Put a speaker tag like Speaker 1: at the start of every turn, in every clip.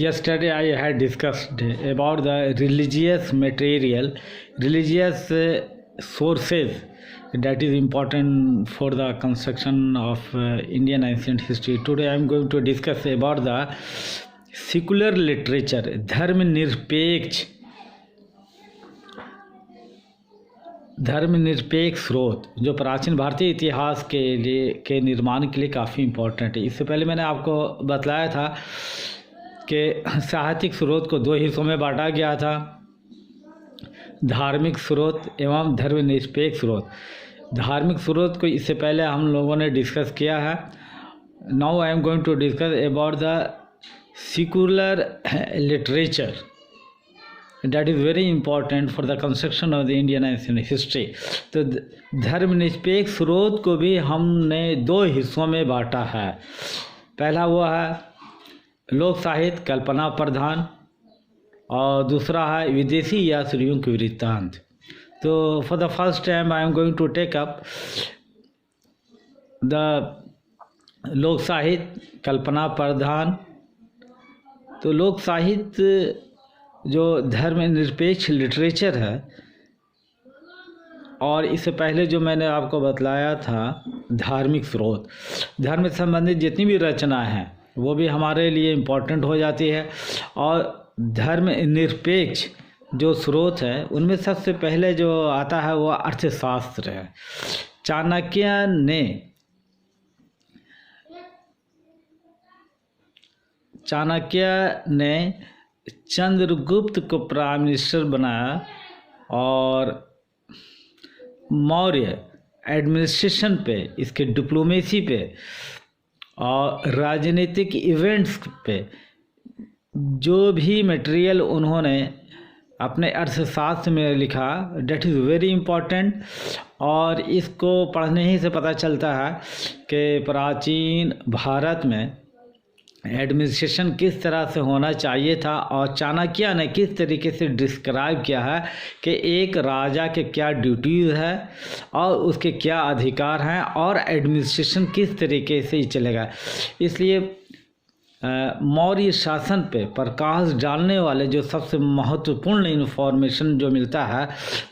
Speaker 1: Yesterday I had discussed about the religious material, religious sources that is important for the construction of Indian ancient history. Today I am going to discuss about the secular literature, धर्मनिरपेक्ष स्रोत जो प्राचीन भारतीय इतिहास के निर्माण के लिए काफ़ी इम्पोर्टेंट है। इससे पहले मैंने आपको बतलाया था कि साहित्यिक स्रोत को दो हिस्सों में बांटा गया था, धार्मिक स्रोत एवं धर्मनिरपेक्ष स्रोत। धार्मिक स्रोत को इससे पहले हम लोगों ने डिस्कस किया है। Now I am going to discuss about the secular literature that is very important for the construction of the Indian ancient history। तो धर्मनिरपेक्ष स्रोत को भी हमने दो हिस्सों में बांटा है। पहला वो है लोक साहित्य कल्पना प्रधान और दूसरा है विदेशी यात्रियों के वृत्तांत। तो for the first time I am going to take up the लोक साहित्य कल्पना प्रधान। तो लोक साहित्य जो धर्मनिरपेक्ष लिटरेचर है, और इससे पहले जो मैंने आपको बतलाया था धार्मिक स्रोत, धर्म से संबंधित जितनी भी रचना हैं वो भी हमारे लिए इम्पोर्टेंट हो जाती है। और धर्मनिरपेक्ष जो स्रोत है उनमें सबसे पहले जो आता है वो अर्थशास्त्र है। चाणक्य ने चंद्रगुप्त को प्राइम मिनिस्टर बनाया और मौर्य एडमिनिस्ट्रेशन पे, इसके डिप्लोमेसी पे और राजनीतिक इवेंट्स पे जो भी मटेरियल उन्होंने अपने अर्थशास्त्र में लिखा, डेट इज़ वेरी इम्पॉर्टेंट। और इसको पढ़ने ही से पता चलता है कि प्राचीन भारत में एडमिनिस्ट्रेशन किस तरह से होना चाहिए था और चाणक्य ने किस तरीके से डिस्क्राइब किया है कि एक राजा के क्या ड्यूटीज़ है और उसके क्या अधिकार हैं और एडमिनिस्ट्रेशन किस तरीके से ही चलेगा। इसलिए मौर्य शासन पे प्रकाश डालने वाले जो सबसे महत्वपूर्ण इन्फॉर्मेशन जो मिलता है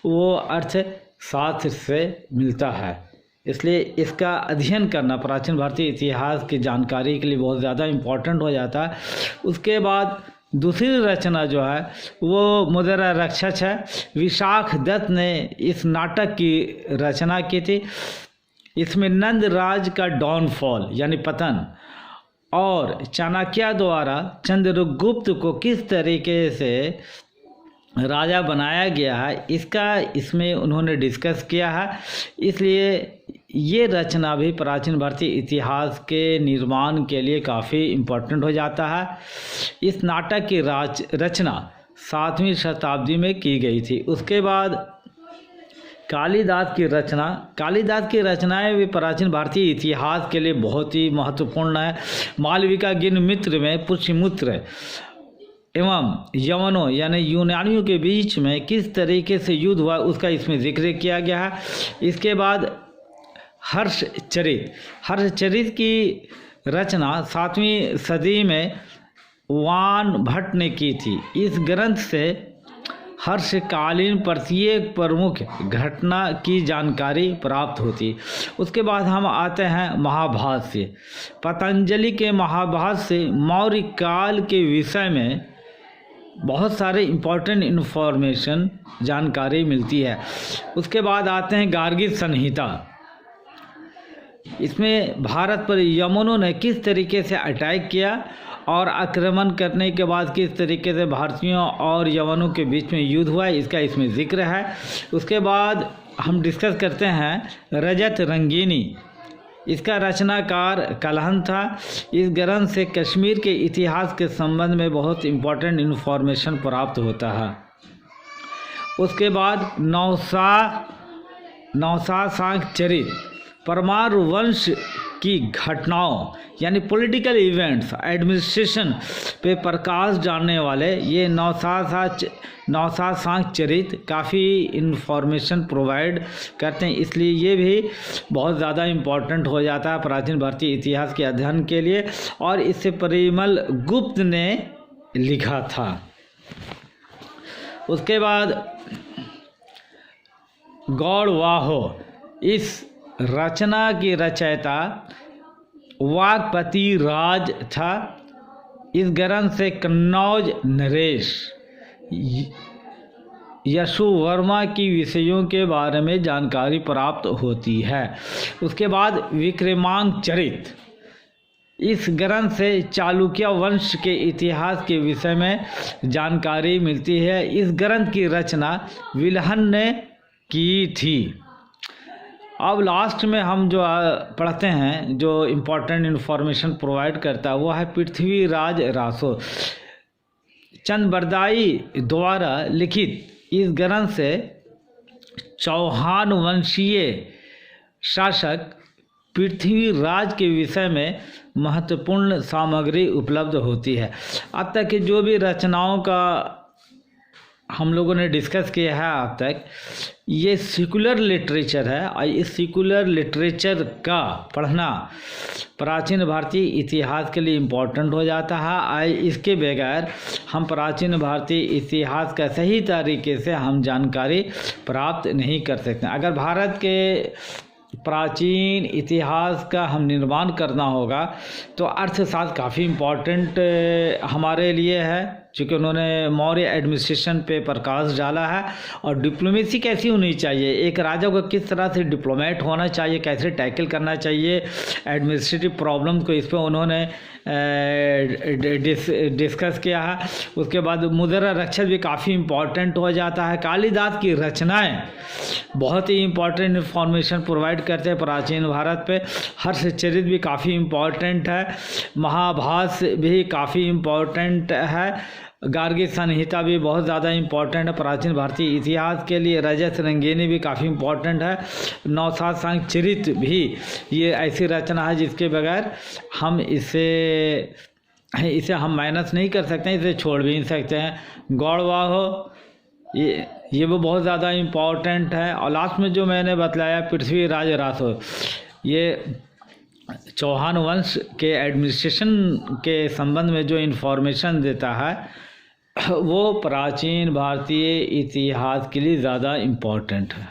Speaker 1: वो अर्थशास्त्र से मिलता है। इसलिए इसका अध्ययन करना प्राचीन भारतीय इतिहास की जानकारी के लिए बहुत ज़्यादा इम्पोर्टेंट हो जाता है। उसके बाद दूसरी रचना जो है वो मुद्रा रक्षक है। विशाख दत्त ने इस नाटक की रचना की थी। इसमें नंद राज का डाउनफॉल यानी पतन और चाणक्य द्वारा चंद्रगुप्त को किस तरीके से राजा बनाया गया है इसमें उन्होंने डिस्कस किया है। इसलिए ये रचना भी प्राचीन भारतीय इतिहास के निर्माण के लिए काफ़ी इम्पोर्टेंट हो जाता है। इस नाटक की रचना 7वीं शताब्दी में की गई थी। उसके बाद कालिदास की रचनाएं भी प्राचीन भारतीय इतिहास के लिए बहुत ही महत्वपूर्ण है। मालविका गिन मित्र में पुष्यमित्र एवं यवनों यानी यूनानियों के बीच में किस तरीके से युद्ध हुआ उसका इसमें जिक्र किया गया है। इसके बाद हर्षचरित की रचना 7वीं सदी में वान भट्ट ने की थी। इस ग्रंथ से हर्षकालीन प्रत्येक प्रमुख घटना की जानकारी प्राप्त होती। उसके बाद हम आते हैं महाभाष्य। पतंजलि के महाभाष्य से मौर्य काल के विषय में बहुत सारे इम्पोर्टेंट इन्फॉर्मेशन जानकारी मिलती है। उसके बाद आते हैं गार्गी संहिता। इसमें भारत पर यवनों ने किस तरीके से अटैक किया और आक्रमण करने के बाद किस तरीके से भारतीयों और यवनों के बीच में युद्ध हुआ इसका इसमें जिक्र है। उसके बाद हम डिस्कस करते हैं रजत रंगीनी। इसका रचनाकार कलहन था। इस ग्रंथ से कश्मीर के इतिहास के संबंध में बहुत इम्पोर्टेंट इन्फॉर्मेशन प्राप्त होता है। उसके बाद नौसा सांख चरित परमार वंश की घटनाओं यानी पॉलिटिकल इवेंट्स एडमिनिस्ट्रेशन पे प्रकाश डालने वाले ये नौसा सांख चरित काफ़ी इन्फॉर्मेशन प्रोवाइड करते हैं। इसलिए ये भी बहुत ज़्यादा इम्पोर्टेंट हो जाता है प्राचीन भारतीय इतिहास के अध्ययन के लिए। और इससे परिमल गुप्त ने लिखा था। उसके बाद गौड़वाहो, इस रचना की रचयिता वाक्पति राज था। इस ग्रंथ से कन्नौज नरेश यशु वर्मा की विषयों के बारे में जानकारी प्राप्त होती है। उसके बाद विक्रमांक चरित, इस ग्रंथ से चालुक्य वंश के इतिहास के विषय में जानकारी मिलती है। इस ग्रंथ की रचना विल्हन ने की थी। अब लास्ट में हम जो पढ़ते हैं, जो इम्पोर्टेंट इन्फॉर्मेशन प्रोवाइड करता है, वो है पृथ्वीराज रासो। चंदबरदाई द्वारा लिखित इस ग्रंथ से चौहान वंशीय शासक पृथ्वीराज के विषय में महत्वपूर्ण सामग्री उपलब्ध होती है। अब तक की जो भी रचनाओं का हम लोगों ने डिस्कस किया है अब तक, ये सेकुलर लिटरेचर है और इस सेकुलर लिटरेचर का पढ़ना प्राचीन भारतीय इतिहास के लिए इम्पोर्टेंट हो जाता है। और इसके बगैर हम प्राचीन भारतीय इतिहास का सही तरीके से हम जानकारी प्राप्त नहीं कर सकते। अगर भारत के प्राचीन इतिहास का हम निर्माण करना होगा तो अर्थशास्त्र काफ़ी इम्पोर्टेंट हमारे लिए है, क्योंकि उन्होंने मौर्य एडमिनिस्ट्रेशन पे प्रकाश डाला है। और डिप्लोमेसी कैसी होनी चाहिए, एक राजा को किस तरह से डिप्लोमेट होना चाहिए, कैसे टैकल करना चाहिए एडमिनिस्ट्रेटिव प्रॉब्लम को, इस पर उन्होंने डिस्कस किया है। उसके बाद मुद्रा रक्षक भी काफ़ी इम्पोर्टेंट हो जाता है। कालिदास की रचनाएं बहुत ही इम्पोर्टेंट इन्फॉर्मेशन प्रोवाइड करते हैं प्राचीन भारत पे। हर्षचरित भी काफ़ी इम्पोर्टेंट है। महाभाष्य भी काफ़ी इम्पोर्टेंट है। गार्गी संहिता भी बहुत ज़्यादा इम्पोर्टेंट है प्राचीन भारतीय इतिहास के लिए। रजत रंगिनी भी काफ़ी इम्पोर्टेंट है। नवसात सांग चरित भी ये ऐसी रचना है जिसके बगैर हम इसे हम माइनस नहीं कर सकते हैं, इसे छोड़ भी नहीं सकते हैं। गौड़वाहो ये वो बहुत ज़्यादा इम्पोर्टेंट है। और लास्ट में जो मैंने बतलाया पृथ्वीराज रासो, ये चौहान वंश के एडमिनिस्ट्रेशन के संबंध में जो इन्फॉर्मेशन देता है वो प्राचीन भारतीय इतिहास के लिए ज़्यादा इम्पोर्टेंट है।